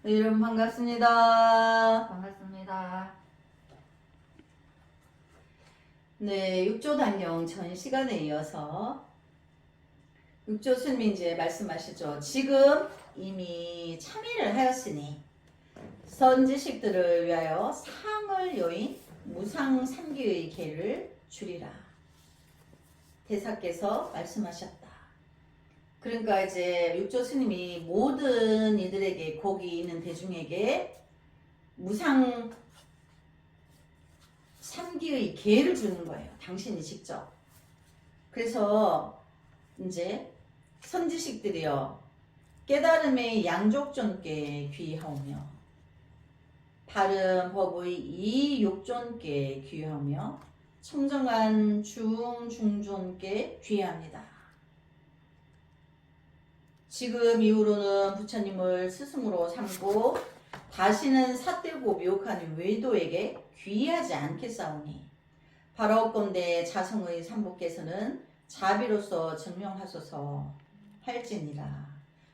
여러분 반갑습니다. 반갑습니다. 네, 육조 단령 전 시간에 이어서 육조 스님이 이제 말씀하시죠. 지금 이미 참여를 하였으니 선지식들을 위하여 상을 여인 무상 삼기의 계를 주리라. 대사께서 말씀하셨다. 그러니까 이제 육조 스님이 모든 이들에게 거기 있는 대중에게 무상 삼기의 기회를 주는 거예요. 당신이 직접. 그래서 이제 선지식들이여 깨달음의 양족존께 귀하오며 바른 법의 이육존께 귀하오며 청정한 중중존께 귀합니다. 지금 이후로는 부처님을 스승으로 삼고 다시는 삿되고 미혹하는 외도에게 귀의하지 않겠사오니 바라옵건대 자성의 삼보께서는 자비로서 증명하소서 할지니라.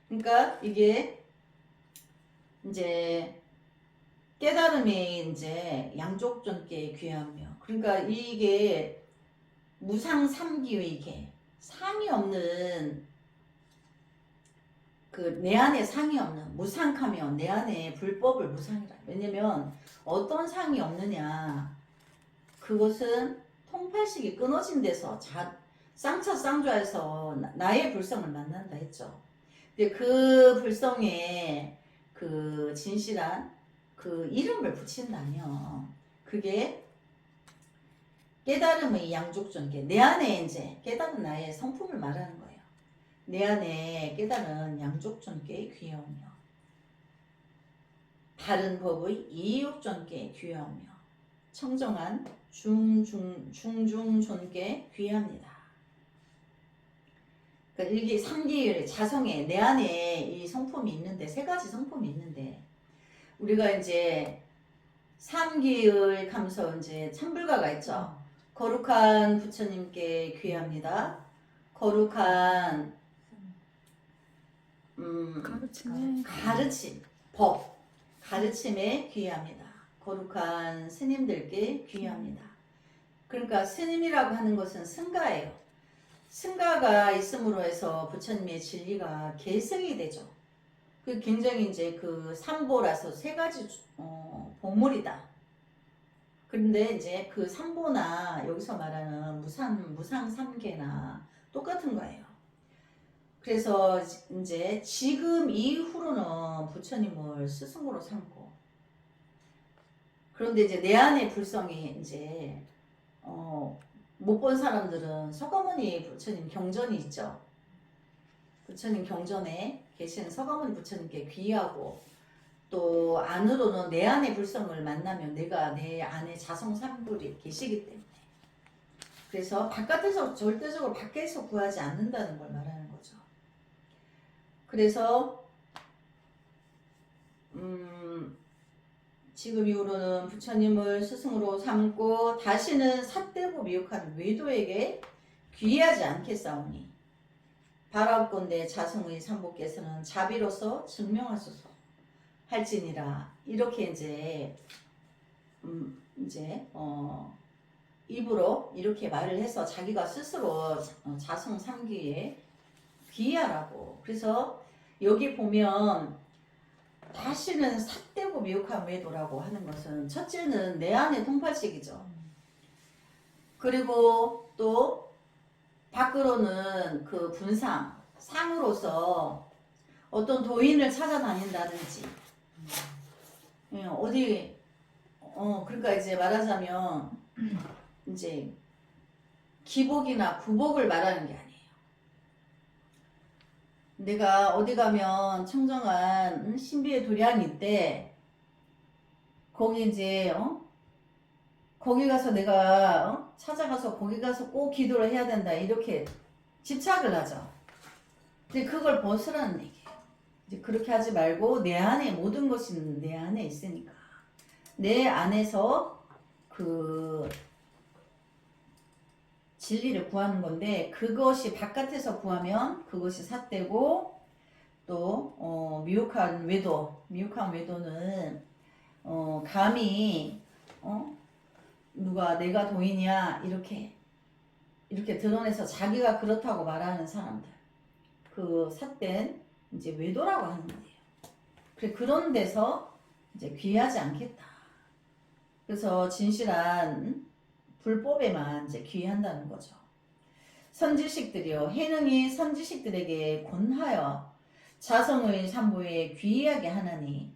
그러니까 이게 이제 깨달음이 이제 양족존께 귀하며, 그러니까 이게 무상 삼기의 계, 상이 없는 그 내 안에 상이 없는 무상하며 내 안에 불법을 무상이라. 왜냐면 어떤 상이 없느냐, 그것은 통팔식이 끊어진 데서 쌍차 쌍좌에서 나의 불성을 만난다 했죠. 근데 그 불성에 그 진실한 그 이름을 붙인다면 그게 깨달음의 양족존계, 내 안에 이제 깨달은 나의 성품을 말하는 거예요. 내 안에 깨달은 양족존께 귀하오며 바른 법의 이육존께 귀하오며 청정한 중중존께 귀합니다. 그러니까 일기 삼기의 자성에 내 안에 이 성품이 있는데, 세 가지 성품이 있는데, 우리가 이제 삼기의 감서 이제 참불가가 있죠. 거룩한 부처님께 귀합니다. 거룩한 가르침, 법, 가르침에 귀합니다. 거룩한 스님들께 귀합니다. 그러니까 스님이라고 하는 것은 승가예요. 승가가 있음으로 해서 부처님의 진리가 계승이 되죠. 그 굉장히 이제 그 삼보라서 세 가지 보물이다. 그런데 이제 그 삼보나 여기서 말하는 무상 삼계나 똑같은 거예요. 그래서 이제 지금 이후로는 부처님을 스승으로 삼고, 그런데 이제 내 안의 불성이 이제 못 본 사람들은 서가모니 부처님 경전이 있죠. 부처님 경전에 계신 서가모니 부처님께 귀하고, 또 안으로는 내 안의 불성을 만나면 내가 내 안에 자성삼불이 계시기 때문에, 그래서 바깥에서 절대적으로 밖에서 구하지 않는다는 걸 말하는 거죠. 그래서 지금 이후로는 부처님을 스승으로 삼고 다시는 삿되고 미혹한 외도에게 귀의하지 않겠사오니 바라옵건대 자성의 삼보께서는 자비로서 증명하소서 할지니라. 이렇게 이제 입으로 이렇게 말을 해서 자기가 스스로 자성 삼기에 귀의하라고. 그래서 여기 보면 다시는 삿되고 미혹한 외도라고 하는 것은 첫째는 내 안의 통팔식이죠. 그리고 또 밖으로는 그 분상, 상으로서 어떤 도인을 찾아다닌다든지, 어디, 그러니까 이제 말하자면 이제 기복이나 구복을 말하는 게 아니에요. 내가 어디 가면 청정한 신비의 도량이 있대. 거기 이제 거기 가서 내가 찾아가서 거기 가서 꼭 기도를 해야 된다, 이렇게 집착을 하죠. 근데 그걸 벗으라는 얘기예요. 이제 그렇게 하지 말고 내 안에 모든 것이 내 안에 있으니까 내 안에서 그 진리를 구하는 건데, 그것이 바깥에서 구하면 그것이 삿되고 또 미혹한 외도는 감히 누가 내가 도인이야 이렇게 드러내서 자기가 그렇다고 말하는 사람들, 그 삿된 이제 외도라고 하는 거예요. 그래, 그런 데서 이제 귀하지 않겠다. 그래서 진실한 불법에만 이제 귀한다는 거죠. 선지식들이요, 해능이 선지식들에게 권하여 자성의 산보에 귀하게 하나니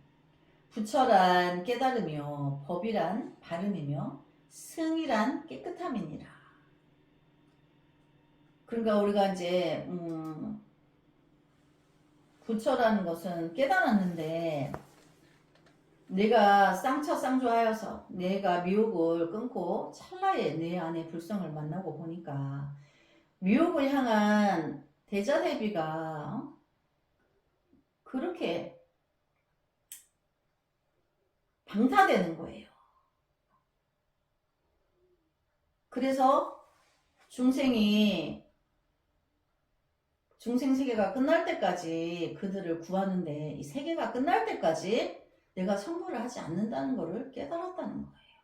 부처란 깨달음이요, 법이란 바름이며 승이란 깨끗함이니라. 그러니까 우리가 이제 부처라는 것은 깨달았는데, 내가 쌍처쌍조하여서 내가 미혹을 끊고 찰나에 내 안에 불성을 만나고 보니까 미혹을 향한 대자대비가 그렇게 방타되는 거예요. 그래서 중생 세계가 끝날 때까지 그들을 구하는데, 이 세계가 끝날 때까지 내가 선물을 하지 않는다는 것을 깨달았다는 거예요.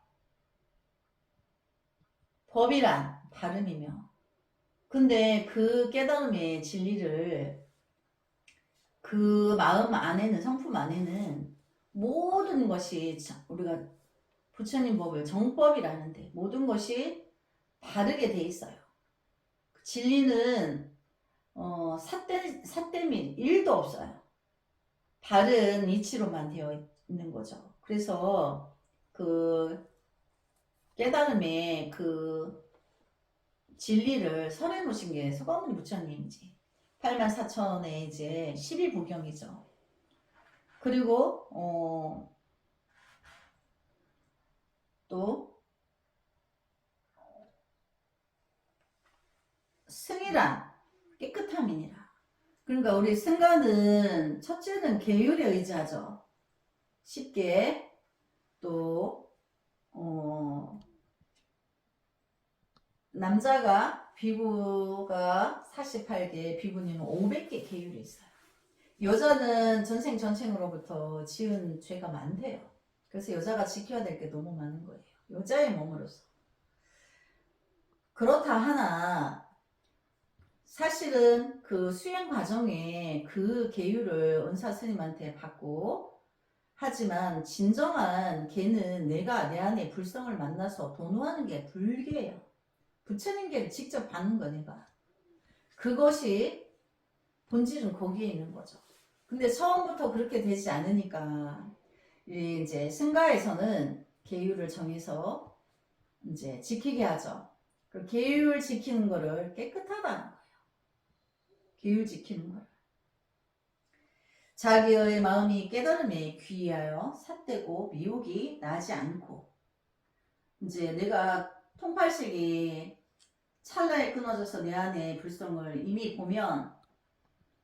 법이란 바름이며, 근데 그 깨달음의 진리를 그 마음 안에는, 성품 안에는 모든 것이, 우리가 부처님 법을 정법이라는데 모든 것이 바르게 돼 있어요. 진리는 삿됨이 1도 없어요. 바른 이치로만 되어 있는 거죠. 그래서 그 깨달음의 그 진리를 설해 놓으신 게 서가모니 부처님이지. 84,000의 이제 12부경이죠. 그리고 또 승이란 깨끗함이니라. 그러니까 우리 승가는 첫째는 계율에 의지하죠. 쉽게. 또 남자가 비구가 48개, 비구니는 500개 계율이 있어요. 여자는 전생으로부터 지은 죄가 많대요. 그래서 여자가 지켜야 될 게 너무 많은 거예요. 여자의 몸으로서. 그렇다 하나 사실은 그 수행 과정에 그 계율을 은사 스님한테 받고, 하지만 진정한 걔는 내가 내 안에 불성을 만나서 도노하는 게 불계예요. 부처님께를 직접 받는 거니까. 그것이 본질은 거기에 있는 거죠. 근데 처음부터 그렇게 되지 않으니까 이제 승가에서는 계율을 정해서 이제 지키게 하죠. 그 계율 지키는 거를 깨끗하다는 거예요. 계율 지키는 거를. 자기의 마음이 깨달음에 귀하여 삿되고 미혹이 나지 않고, 이제 내가 통팔식이 찰나에 끊어져서 내 안에 불성을 이미 보면,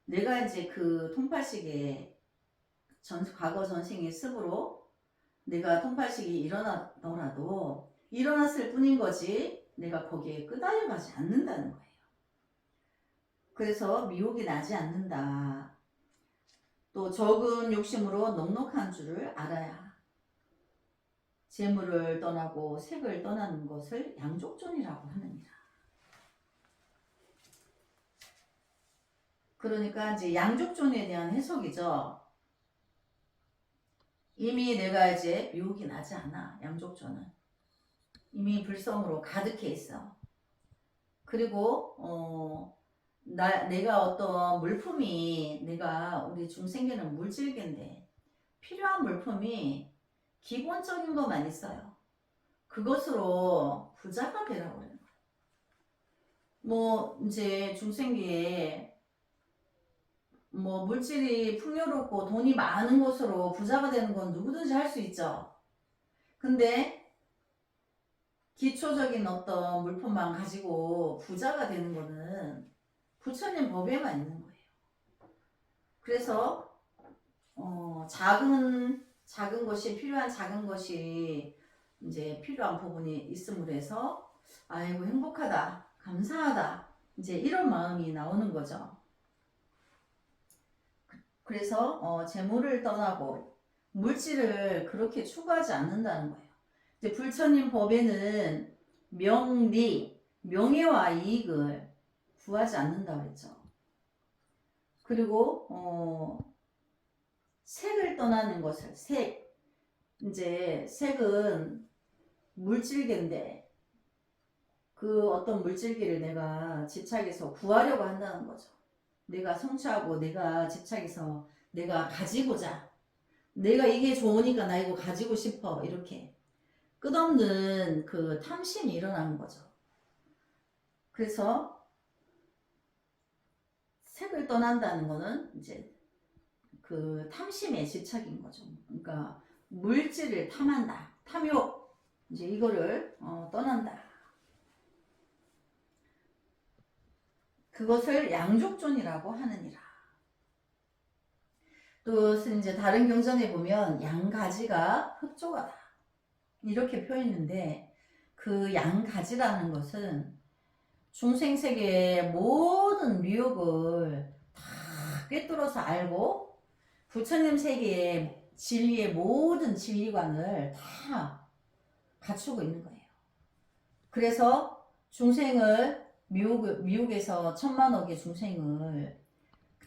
내가 이제 그 통팔식의 과거 전생의 습으로 내가 통팔식이 일어나더라도 일어났을 뿐인 거지 내가 거기에 끄달려 가지 않는다는 거예요. 그래서 미혹이 나지 않는다. 또 적은 욕심으로 넉넉한 줄을 알아야 재물을 떠나고 색을 떠나는 것을 양족존이라고 하느니라. 그러니까 이제 양족존에 대한 해석이죠. 이미 내가 이제 미혹이 나지 않아. 양족존은 이미 불성으로 가득해 있어. 그리고 내가 어떤 물품이, 내가 우리 중생계는 물질계인데 필요한 물품이 기본적인 것만 있어요. 그것으로 부자가 되라고 그래요. 뭐 이제 중생계에 뭐 물질이 풍요롭고 돈이 많은 것으로 부자가 되는 건 누구든지 할 수 있죠. 근데 기초적인 어떤 물품만 가지고 부자가 되는 거는 부처님 법에만 있는 거예요. 그래서 작은 것이, 필요한 작은 것이 이제 필요한 부분이 있음으로 해서 아이고 행복하다, 감사하다, 이제 이런 마음이 나오는 거죠. 그래서 재물을 떠나고 물질을 그렇게 추구하지 않는다는 거예요. 이제 불처님 법에는 명리, 명예와 이익을 구하지 않는다고 했죠. 그리고 색을 떠나는 것을 이제 색은 물질계인데 그 어떤 물질계를 내가 집착해서 구하려고 한다는 거죠. 내가 성취하고 내가 집착해서 내가 가지고자, 내가 이게 좋으니까 나 이거 가지고 싶어, 이렇게 끝없는 그 탐심이 일어나는 거죠. 그래서 색을 떠난다는 거는 이제 그 탐심의 집착인 거죠. 그러니까 물질을 탐한다, 탐욕, 이제 이거를 떠난다. 그것을 양족존이라고 하느니라. 또 이제 다른 경전에 보면 양가지가 흡족하다 이렇게 표현했는데, 그 양가지라는 것은 중생세계의 모든 미혹을 다 꿰뚫어서 알고 부처님 세계의 진리의 모든 진리관을 다 갖추고 있는 거예요. 그래서 중생을 미혹에서 천만억의 중생을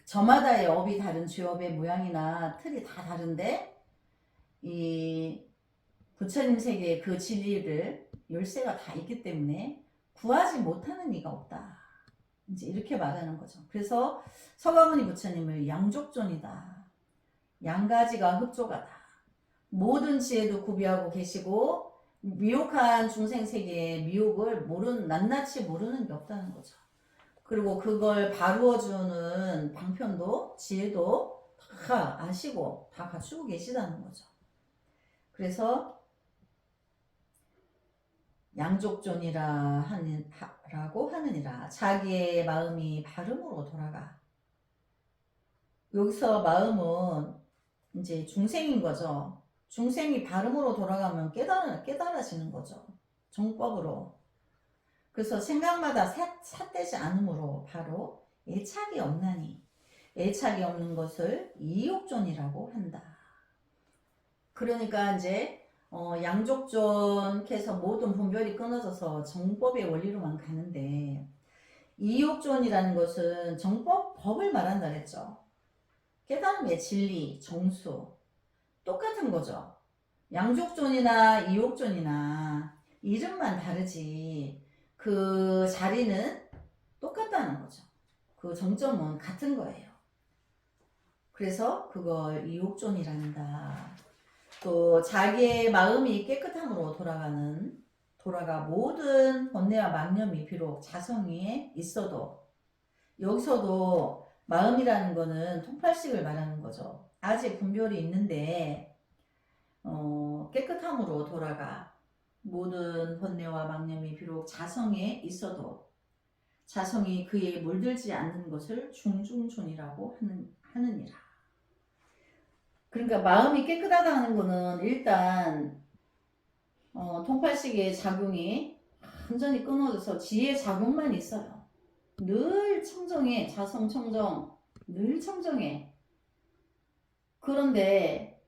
저마다의 업이 다른 죄업의 모양이나 틀이 다 다른데 이 부처님 세계의 그 진리를 열쇠가 다 있기 때문에 구하지 못하는 이가 없다. 이제 이렇게 말하는 거죠. 그래서 서가모니 부처님을 양족존이다. 양가지가 흡족하다. 모든 지혜도 구비하고 계시고 미혹한 중생 세계의 미혹을 낱낱이 모르는 게 없다는 거죠. 그리고 그걸 바루어주는 방편도 지혜도 다 아시고 다 갖추고 계시다는 거죠. 그래서 양족존이라고 하느니라. 자기의 마음이 바름으로 돌아가. 여기서 마음은 이제 중생인 거죠. 중생이 바름으로 돌아가면 깨달아지는 거죠. 정법으로. 그래서 생각마다 삿되지 않으므로 바로 애착이 없나니, 애착이 없는 것을 이욕존이라고 한다. 그러니까 이제 양족존께서 모든 분별이 끊어져서 정법의 원리로만 가는데, 이욕존이라는 것은 법을 말한다 그랬죠. 깨달음의 진리, 정수 똑같은 거죠. 양족존이나 이욕존이나 이름만 다르지 그 자리는 똑같다는 거죠. 그 정점은 같은 거예요. 그래서 그걸 이욕존이란다. 또 자기의 마음이 깨끗함으로 돌아가 모든 번뇌와 망념이 비록 자성에 있어도, 여기서도 마음이라는 거는 통팔식을 말하는 거죠. 아직 분별이 있는데 깨끗함으로 돌아가 모든 번뇌와 망념이 비록 자성에 있어도 자성이 그에 물들지 않는 것을 중중존이라고 하느니라. 그러니까 마음이 깨끗하다는 거는 일단 통팔식의 작용이 완전히 끊어져서 지혜 작용만 있어요. 늘 청정해. 자성 청정, 늘 청정해. 그런데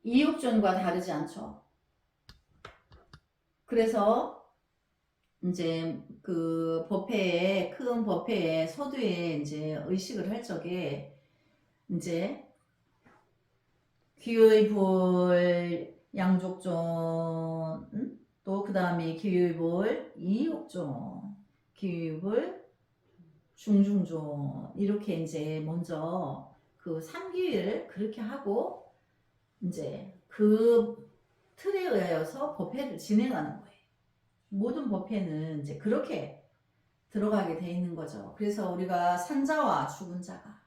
이욕존과 다르지 않죠. 그래서 이제 그 큰 법회에 서두에 이제 의식을 할 적에 이제 기의 불 양족존, 또 그 다음에 기의 불 이욕존, 기의 불 중중존, 이렇게 이제 먼저 그 3기를 그렇게 하고 이제 그 틀에 의하여서 법회를 진행하는 거예요. 모든 법회는 이제 그렇게 들어가게 돼 있는 거죠. 그래서 우리가 산자와 죽은 자가,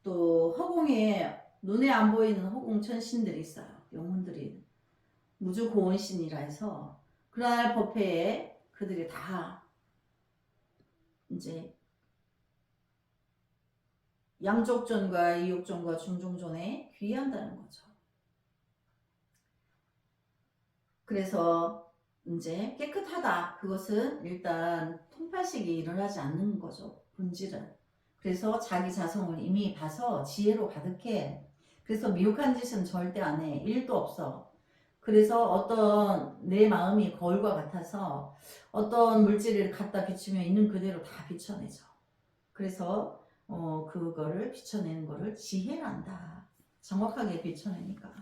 또 허공에 눈에 안 보이는 허공천신들이 있어요. 영혼들이 무주고원신이라 해서 그날 법회에 그들이 다 이제 양족존과 이욕존과 중종존에 귀의한다는 거죠. 그래서 이제 깨끗하다. 그것은 일단 통팔식이 일어나지 않는 거죠. 본질은. 그래서 자기 자성을 이미 봐서 지혜로 가득해. 그래서 미혹한 짓은 절대 안 해. 일도 없어. 그래서 어떤 내 마음이 거울과 같아서 어떤 물질을 갖다 비추면 있는 그대로 다 비춰내죠. 그래서 그거를 비춰내는 거를 지혜란다. 정확하게 비춰내니까.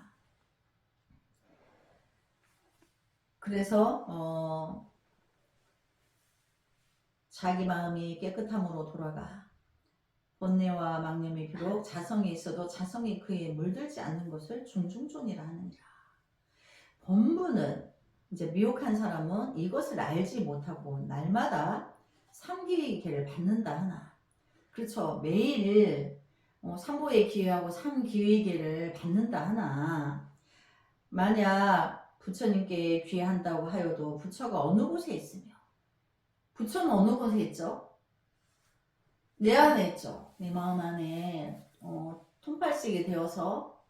그래서 자기 마음이 깨끗함으로 돌아가. 번뇌와 망념이 비록 자성이 있어도 자성이 그에 물들지 않는 것을 중중존이라 하느니라. 본부는 이제 미혹한 사람은 이것을 알지 못하고 날마다 삼기회를 받는다 하나. 그렇죠. 매일 삼보의 기회하고 삼기회를 받는다 하나. 만약 부처님께 귀한다고 하여도 부처가 어느 곳에 있으며, 부처는 어느 곳에 있죠? 내 안에 있죠. 내 마음 안에 통팔식이 되어서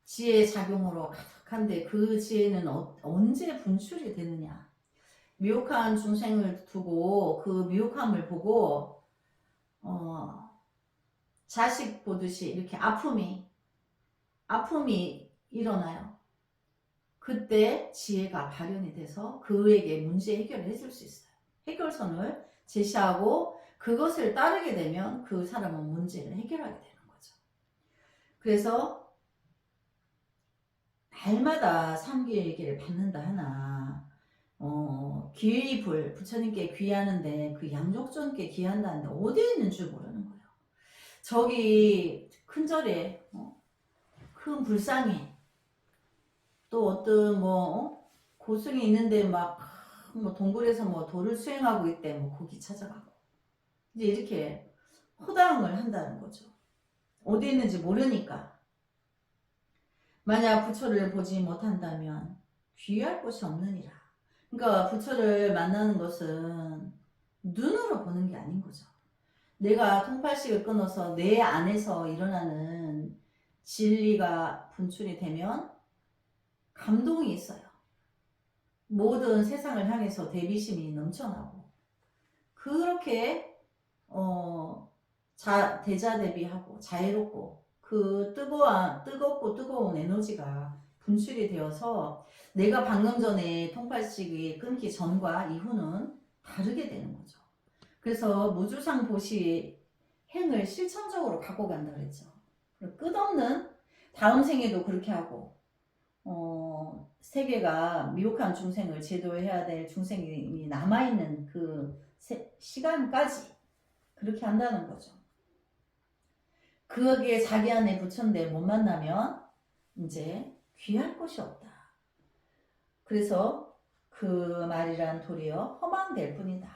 지혜의 작용으로 가득한데 그 지혜는 언제 분출이 되느냐. 미혹한 중생을 두고 그 미혹함을 보고 자식 보듯이 이렇게 아픔이 일어나요. 그때 지혜가 발현이 돼서 그에게 문제 해결을 해줄 수 있어요. 해결선을 제시하고 그것을 따르게 되면 그 사람은 문제를 해결하게 되는 거죠. 그래서 날마다 삼기회를 받는다 하나 귀불 부처님께 귀하는데 그 양족존께 귀한다는데 어디에 있는 줄 모르는 거예요. 저기 큰 절에 큰 불상에 또 어떤 고승이 있는데 막 동굴에서 돌을 수행하고 있대 거기 찾아가고 이제 이렇게 허당을 한다는 거죠. 어디 있는지 모르니까. 만약 부처를 보지 못한다면 귀할 곳이 없느니라. 그러니까 부처를 만나는 것은 눈으로 보는 게 아닌 거죠. 내가 통팔식을 끊어서 내 안에서 일어나는 진리가 분출이 되면 감동이 있어요. 모든 세상을 향해서 대비심이 넘쳐나고 그렇게 대자대비하고 자애롭고 그 뜨겁고 뜨거운 에너지가 분출이 되어서 내가 방금 전에 통팔식이 끊기 전과 이후는 다르게 되는 거죠. 그래서 무주상 보시 행을 실천적으로 갖고 간다 그랬죠. 끝없는 다음 생에도 그렇게 하고 세계가 미혹한 중생을 제도해야 될 중생이 남아있는 그 시간까지 그렇게 한다는 거죠. 그게 자기 안에 부처인데 못 만나면 이제 귀할 곳이 없다. 그래서 그 말이란 도리어 허망될 뿐이다.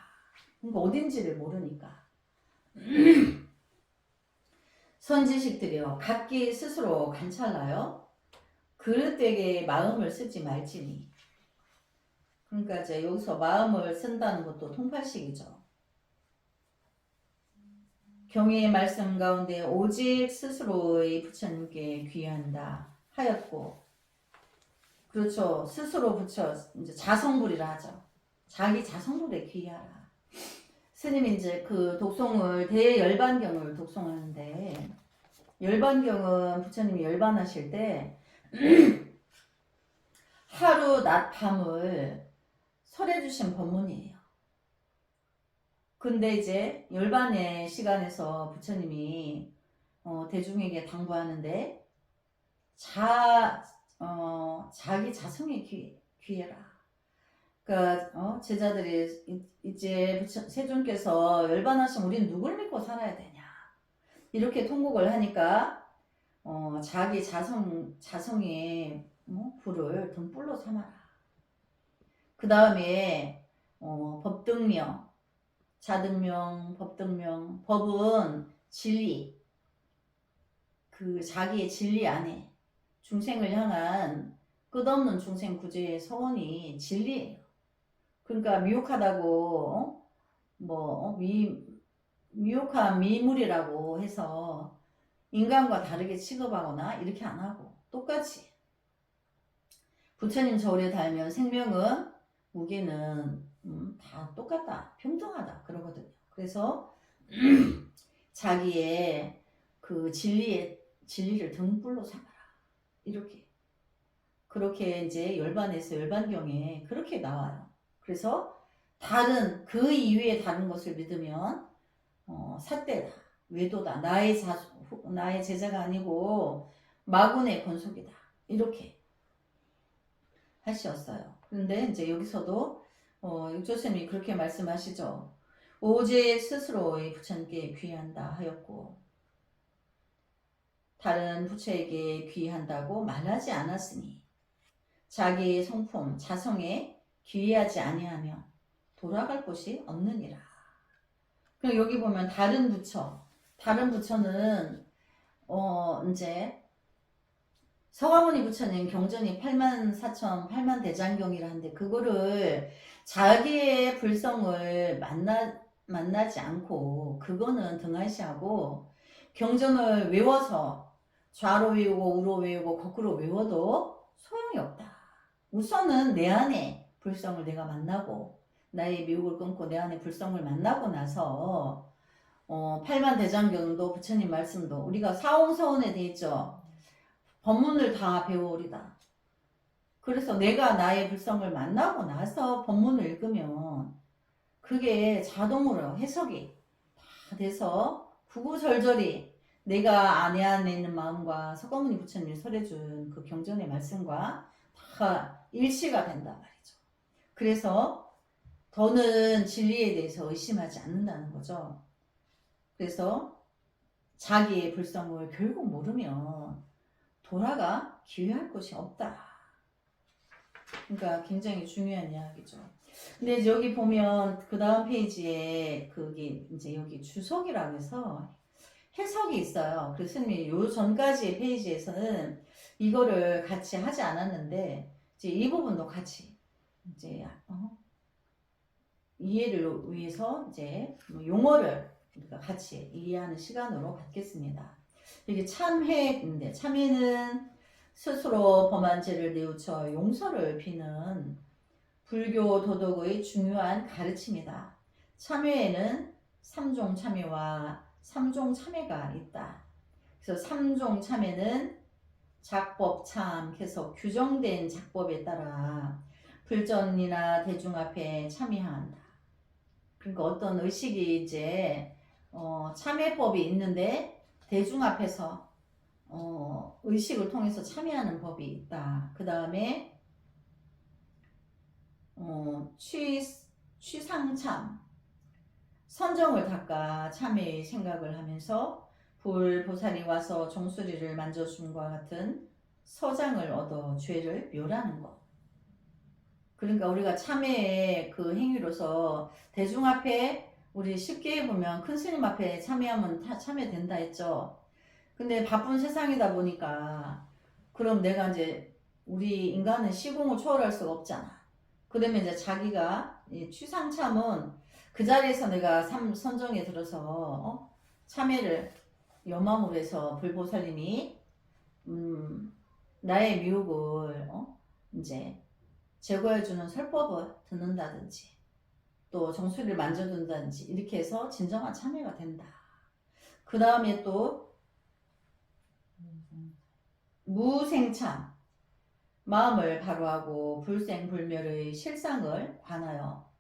그러니까 어딘지를 모르니까. 선지식들이여 각기 스스로 관찰하여 그릇되게 마음을 쓰지 말지니. 그러니까 이제 여기서 마음을 쓴다는 것도 통팔식이죠. 경의의 말씀 가운데 오직 스스로의 부처님께 귀한다 하였고, 그렇죠. 스스로 부처 이제 자성불이라 하죠. 자기 자성불에 귀하라. 스님이 이제 그 독송을 대열반경을 독송하는데 열반경은 부처님이 열반하실 때 하루 낮 밤을 설해 주신 법문이에요. 근데 이제 열반의 시간에서 부처님이 대중에게 당부하는데 자기 자성에 귀해라. 그러니까 제자들이 이제 세존께서 열반하시면 우리는 누굴 믿고 살아야 되냐 이렇게 통곡을 하니까 자기 자성의 불을 등불로 삼아라. 그 다음에 법등명, 자등명, 법등명. 법은 진리, 그 자기의 진리 안에 중생을 향한 끝없는 중생 구제의 소원이 진리예요. 그러니까 미혹하다고 미혹한 미물이라고 해서 인간과 다르게 취급하거나 이렇게 안 하고 똑같이 부처님 저울에 달면 생명은 무게는 다 똑같다, 평등하다 그러거든요. 그래서 자기의 그 진리를 등불로 삼아라. 이렇게. 그렇게 이제 열반에서 열반경에 그렇게 나와요. 그래서 그 이외에 다른 것을 믿으면 삿대다, 외도다, 나의 제자가 아니고 마군의 권속이다. 이렇게 하셨어요. 그런데 이제 여기서도 육조스님이 그렇게 말씀하시죠. 오직 스스로의 부처님께 귀한다 하였고 다른 부처에게 귀한다고 말하지 않았으니 자기의 성품 자성에 귀하지 아니하며 돌아갈 곳이 없느니라. 그럼 여기 보면 다른 부처는 이제 서가모니 부처님 경전이 84,000 8만대장경이라는데 그거를 자기의 불성을 만나지 않고 그거는 등한시하고 경전을 외워서 좌로 외우고 우로 외우고 거꾸로 외워도 소용이 없다. 우선은 내 안에 불성을 내가 만나고 나의 미혹을 끊고 내 안에 불성을 만나고 나서 8만대장경도 부처님 말씀도 우리가 사홍서원에 돼 있죠. 법문을 다 배워오리다. 그래서 내가 나의 불성을 만나고 나서 법문을 읽으면 그게 자동으로 해석이 다 돼서 구구절절히 내가 안에 있는 마음과 서가모니 부처님이 설해준 그 경전의 말씀과 다 일치가 된단 말이죠. 그래서 더는 진리에 대해서 의심하지 않는다는 거죠. 그래서 자기의 불성을 결국 모르면 돌아가 기회할 곳이 없다. 그러니까 굉장히 중요한 이야기죠. 근데 여기 보면 그 다음 페이지에 그게 이제 여기 주석이라고 해서 해석이 있어요. 그래서 스님이 요 전까지의 페이지에서는 이거를 같이 하지 않았는데 이제 이 부분도 같이 이제 이해를 위해서 이제 용어를 우리가 같이 이해하는 시간으로 갖겠습니다. 여기 참회인데 참회는 스스로 범한 죄를 뉘우쳐 용서를 비는 불교 도덕의 중요한 가르침이다. 참회에는 3종 참회와 3종 참회가 있다. 그래서 3종 참회는 작법참 해서 규정된 작법에 따라 불전이나 대중 앞에 참여한다. 그러니까 어떤 의식이 이제 참회법이 있는데 대중 앞에서 의식을 통해서 참여하는 법이 있다. 그 다음에 취상참 선정을 닦아 참회의 생각을 하면서 불보살이 와서 종소리를 만져줌과 같은 서장을 얻어 죄를 멸하는 것. 그러니까 우리가 참회의 그 행위로서 대중 앞에 우리 쉽게 보면 큰 스님 앞에 참여하면 다 참여된다 했죠. 근데 바쁜 세상이다 보니까 그럼 내가 이제 우리 인간은 시공을 초월할 수가 없잖아. 그러면 이제 자기가 이 취상참은 그 자리에서 내가 선정에 들어서 참회를 염함으로 해서 불보살님이 나의 미혹을 이제 제거해주는 설법을 듣는다든지 또 정수리를 만져준다든지 이렇게 해서 진정한 참회가 된다. 그 다음에 또 무생참 마음을 바로하고 불생불멸의 실상을 관하여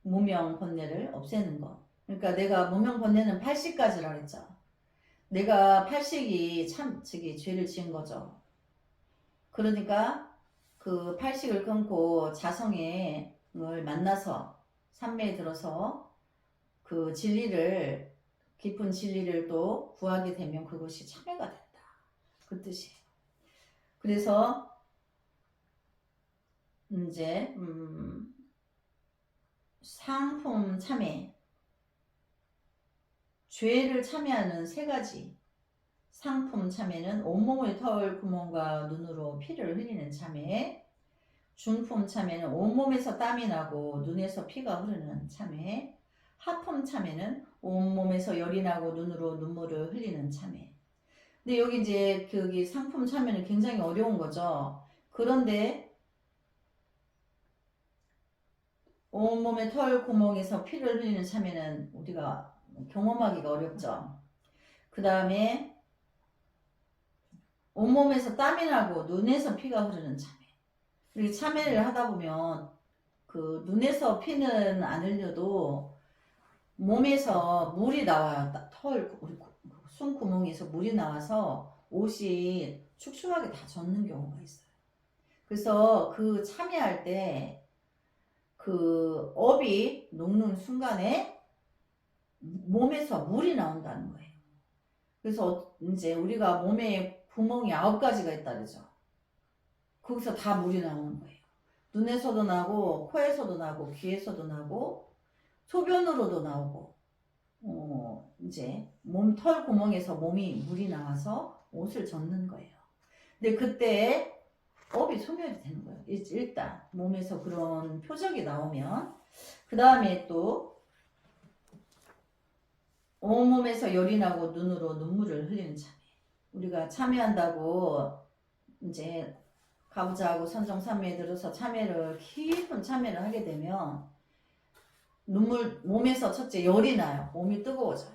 무명번뇌를 없애는 것. 그러니까 내가 무명번뇌는 80가지라고 했죠. 내가 80이 죄를 지은 거죠. 그러니까 그 80을 끊고 자성을 만나서 삼매에 들어서 그 깊은 진리를 또 구하게 되면 그것이 참회가 된다. 그 뜻이에요. 그래서 이제 상품 참회, 죄를 참회하는 세 가지. 상품 참회는 온몸의 털 구멍과 눈으로 피를 흘리는 참회. 중품 참회는 온몸에서 땀이 나고 눈에서 피가 흐르는 참회. 하품 참회는 온몸에서 열이 나고 눈으로 눈물을 흘리는 참회. 근데 여기 이제 거기 상품 참회는 굉장히 어려운 거죠. 그런데 온몸의 털 구멍에서 피를 흘리는 참회는 우리가 경험하기가 어렵죠. 그 다음에 온몸에서 땀이 나고 눈에서 피가 흐르는 참외. 이렇게 참외를 하다 보면 그 눈에서 피는 안 흘려도 몸에서 물이 나와요. 우리 숨구멍에서 물이 나와서 옷이 축축하게 다 젖는 경우가 있어요. 그래서 그 참여할 때 그 업이 녹는 순간에 몸에서 물이 나온다는 거예요. 그래서 이제 우리가 몸에 구멍이 9가지가 있다 그러죠. 거기서 다 물이 나오는 거예요. 눈에서도 나고 코에서도 나고 귀에서도 나고 소변으로도 나오고 이제 몸털 구멍에서 몸이 물이 나와서 옷을 젖는 거예요. 근데 그때 업이 소멸이 되는 거예요. 일단 몸에서 그런 표적이 나오면 그 다음에 또 온몸에서 열이 나고 눈으로 눈물을 흘리는 참회. 우리가 참회한다고 이제 가부좌하고 선정삼매에 들어서 참회를 깊은 참회를 하게 되면 몸에서 첫째 열이 나요. 몸이 뜨거워져요.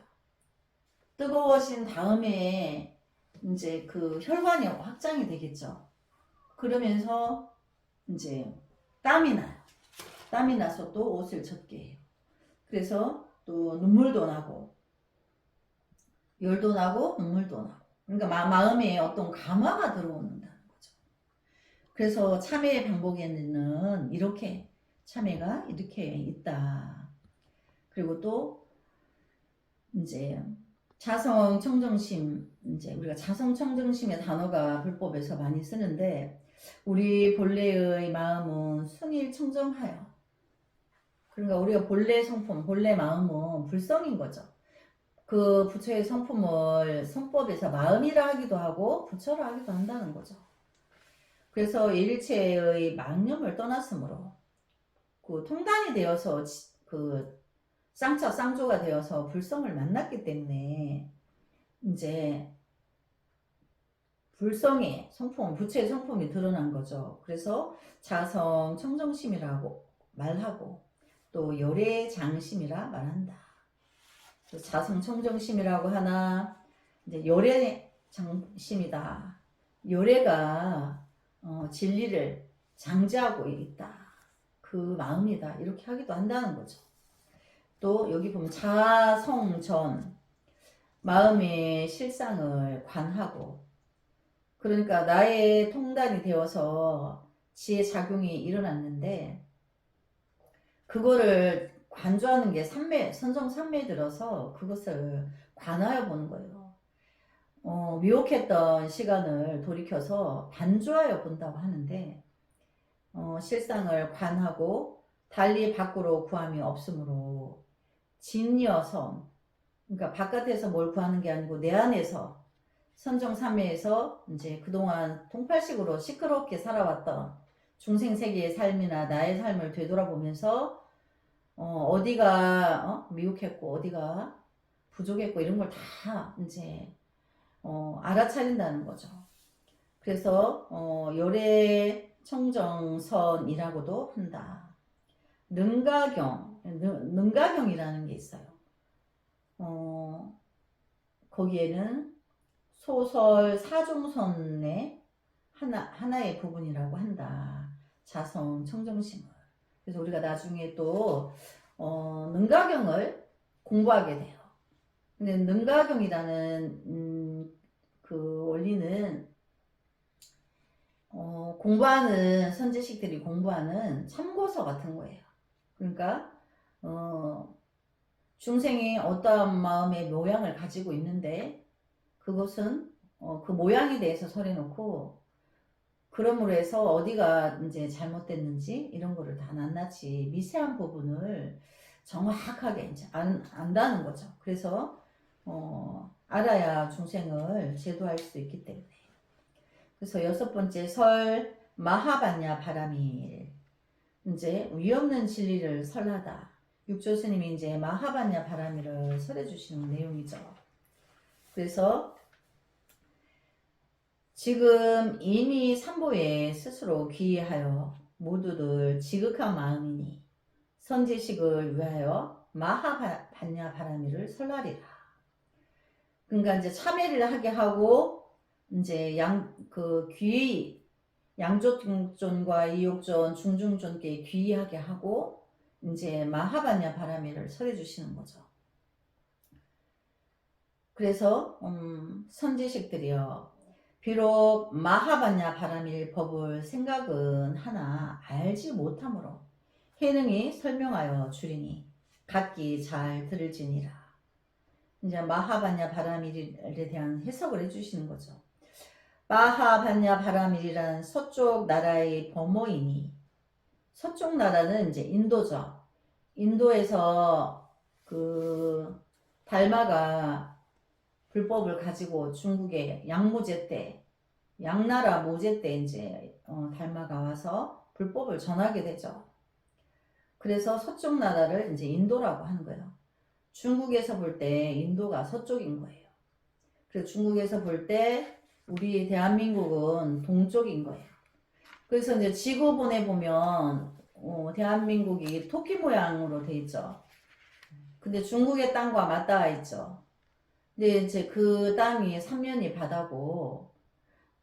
뜨거워진 다음에 이제 그 혈관이 확장이 되겠죠. 그러면서 이제 땀이 나요. 땀이 나서 또 옷을 젖게 해요. 그래서 또 눈물도 나고 열도 나고 눈물도 나고 그러니까 마음에 어떤 감화가 들어오는다는 거죠. 그래서 참회의 방법에는 이렇게 참회가 이렇게 있다. 그리고 또 이제 자성 청정심, 이제 우리가 자성 청정심의 단어가 불법에서 많이 쓰는데 우리 본래의 마음은 순일 청정하여. 그러니까 우리가 본래 성품, 본래 마음은 불성인 거죠. 그 부처의 성품을 성법에서 마음이라 하기도 하고 부처라 하기도 한다는 거죠. 그래서 일체의 망념을 떠났으므로 그 통단이 되어서 그 쌍처 쌍조가 되어서 불성을 만났기 때문에 이제 불성의 성품, 부처의 성품이 드러난 거죠. 그래서 자성 청정심이라고 말하고 또 열애장심이라 말한다. 자성 청정심이라고 하나 이제 열애장심이다. 열애가 진리를 장지하고 있다. 그 마음이다. 이렇게 하기도 한다는 거죠. 또 여기 보면 자성전 마음의 실상을 관하고 그러니까 나의 통달이 되어서 지혜 작용이 일어났는데 그거를 관조하는 게 선정 삼매에 들어서 그것을 관하여 보는 거예요. 미혹했던 시간을 돌이켜서 반조하여 본다고 하는데 실상을 관하고 달리 밖으로 구함이 없으므로 진여섬 그러니까 바깥에서 뭘 구하는 게 아니고 내 안에서 선정삼매에서 이제 그동안 통팔식으로 시끄럽게 살아왔던 중생세계의 삶이나 나의 삶을 되돌아보면서 어디가 미혹했고 어디가 부족했고 이런 걸 다 이제 알아차린다는 거죠. 그래서 열애 청정선이라고도 한다. 능가경이라는 게 있어요. 거기에는 소설 사종선의 하나의 부분이라고 한다. 자성 청정심을. 그래서 우리가 나중에 또 능가경을 공부하게 돼요. 근데 능가경이라는 그 원리는 공부하는 선지식들이 공부하는 참고서 같은 거예요. 그러니까 중생이 어떠한 마음의 모양을 가지고 있는데 그것은 그 모양에 대해서 설해놓고 그러므로 해서 어디가 이제 잘못됐는지 이런 거를 다 낱낱이 미세한 부분을 정확하게 이제 안다는 거죠. 그래서 알아야 중생을 제도할 수 있기 때문에. 그래서 6번째 설 마하반야 바라밀 이제 위없는 진리를 설하다. 육조 스님이 이제 마하반야 바라밀을 설해 주시는 내용이죠. 그래서 지금 이미 삼보에 스스로 귀의하여 모두들 지극한 마음이니 선지식을 위하여 마하반야 바라밀을 설하리라. 그러니까 이제 참회를 하게 하고 이제 양조중존과 이욕존, 중중존께 귀의하게 하고 이제 마하반야 바라미를 설해 주시는 거죠. 그래서 선지식들이요. 비록 마하반야 바라밀 법을 생각은 하나 알지 못하므로 해능이 설명하여 주리니 각기 잘 들을지니라. 이제 마하반야 바라밀에 대한 해석을 해주시는 거죠. 마하반야 바라밀이란 서쪽 나라의 범호이니, 서쪽 나라는 이제 인도죠. 인도에서 그 달마가 불법을 가지고 중국의 양모제 때, 양나라 모제 때 이제 달마가 와서 불법을 전하게 되죠. 그래서 서쪽 나라를 이제 인도라고 하는 거예요. 중국에서 볼 때 인도가 서쪽인 거예요. 그래서 중국에서 볼 때 우리 대한민국은 동쪽인 거예요. 그래서 이제 지구본에 보면 대한민국이 토끼 모양으로 돼 있죠. 근데 중국의 땅과 맞닿아 있죠. 근데 이제 그 땅이 삼면이 바다고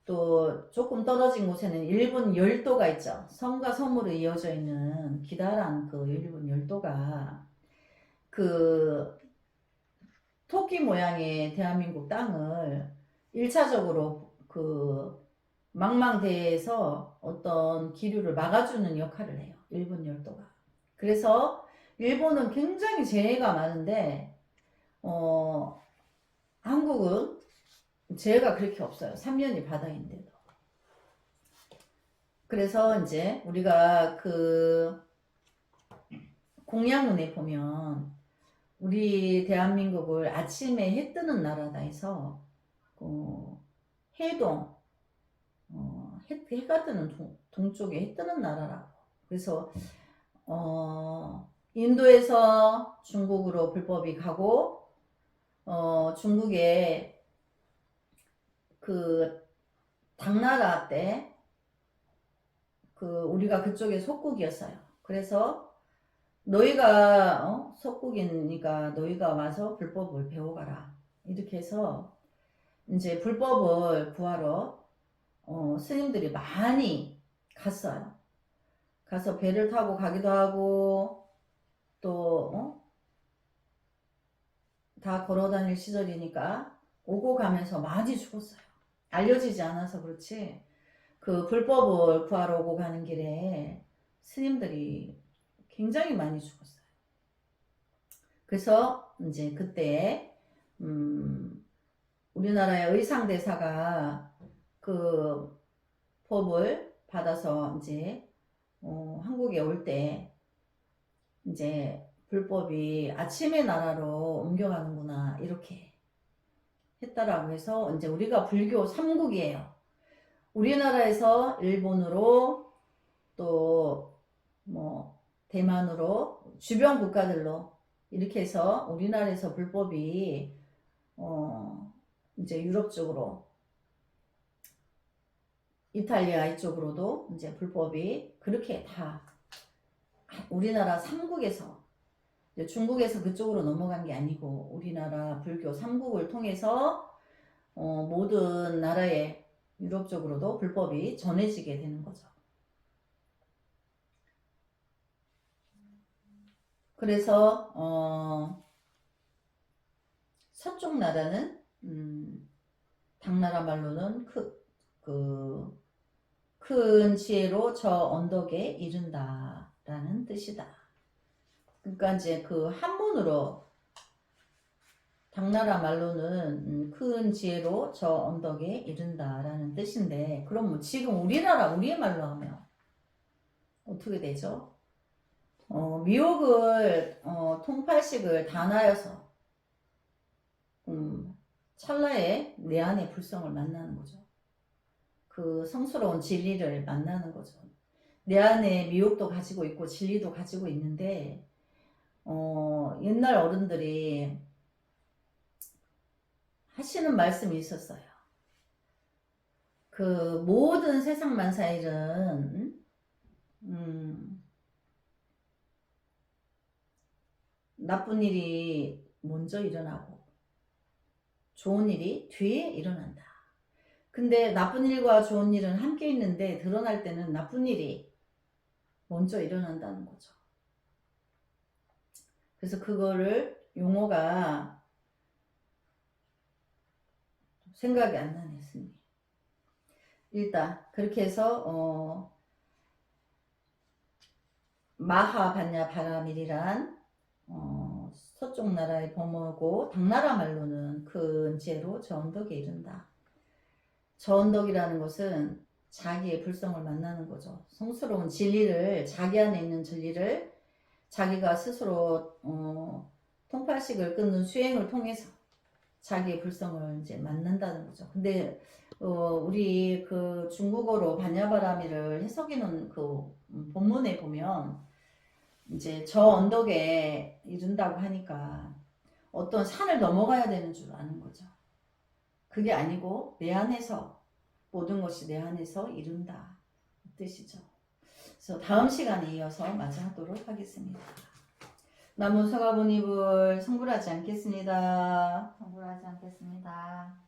또 조금 떨어진 곳에는 일본 열도가 있죠. 섬과 섬으로 이어져 있는 기다란 그 일본 열도가 그 토끼 모양의 대한민국 땅을 1차적으로 그 망망대해에서 어떤 기류를 막아주는 역할을 해요. 일본 열도가. 그래서 일본은 굉장히 재해가 많은데 한국은 재해가 그렇게 없어요. 삼면이 바다인데도. 그래서 이제 우리가 그 공양문에 보면 우리 대한민국을 아침에 해 뜨는 나라다 해서 해동 해가 뜨는 동쪽에 해 뜨는 나라라고. 그래서 인도에서 중국으로 불법이 가고 중국에 그 당나라 때 그 우리가 그쪽에 속국이었어요. 그래서 너희가 속국이니까 너희가 와서 불법을 배워가라. 이렇게 해서 이제 불법을 구하러 스님들이 많이 갔어요. 가서 배를 타고 가기도 하고 또 다 걸어 다닐 시절이니까 오고 가면서 많이 죽었어요. 알려지지 않아서 그렇지 그 불법을 구하러 오고 가는 길에 스님들이 굉장히 많이 죽었어요. 그래서 이제 그때 우리나라의 의상대사가 그 법을 받아서 이제 한국에 올 때 이제 불법이 아침의 나라로 옮겨가는구나 이렇게 했다라고 해서 이제 우리가 불교 3국이에요. 우리나라에서 일본으로 또 뭐 대만으로 주변 국가들로 이렇게 해서 우리나라에서 불법이 이제 유럽 쪽으로 이탈리아 이쪽으로도 이제 불법이 그렇게 다 우리나라 3국에서 중국에서 그쪽으로 넘어간 게 아니고 우리나라 불교 3국을 통해서 모든 나라의 유럽 쪽으로도 불법이 전해지게 되는 거죠. 그래서 서쪽 나라는 당나라 말로는 큰 지혜로 저 언덕에 이른다 라는 뜻이다. 그러니까 이제 그 한문으로 당나라 말로는 큰 지혜로 저 언덕에 이른다 라는 뜻인데 그럼 뭐 지금 우리나라 우리의 말로 하면 어떻게 되죠? 미혹을 통팔식을 다나여서 찰나에 내 안의 불성을 만나는 거죠. 그 성스러운 진리를 만나는 거죠. 내 안에 미혹도 가지고 있고 진리도 가지고 있는데 옛날 어른들이 하시는 말씀이 있었어요. 그 모든 세상 만사일은 나쁜 일이 먼저 일어나고 좋은 일이 뒤에 일어난다. 근데 나쁜 일과 좋은 일은 함께 있는데 드러날 때는 나쁜 일이 먼저 일어난다는 거죠. 그래서 그거를 용어가 생각이 안 나네, 스님. 일단 그렇게 해서 마하반야 바라밀이란 서쪽 나라의 범어고 당나라 말로는 근제로 저 언덕에 이른다. 저 언덕이라는 것은 자기의 불성을 만나는 거죠. 성스러운 진리를, 자기 안에 있는 진리를 자기가 스스로 통팔식을 끊는 수행을 통해서 자기의 불성을 이제 만난다는 거죠. 근데 우리 그 중국어로 반야바라미를 해석해놓은 그 본문에 보면 이제 저 언덕에 이른다고 하니까 어떤 산을 넘어가야 되는 줄 아는 거죠. 그게 아니고 내 안에서 모든 것이 내 안에서 이룬다 뜻이죠. 그래서 다음 시간에 이어서 마저 하도록 하겠습니다. 남은 서가모니불 성불하지 않겠습니다. 성불하지 않겠습니다.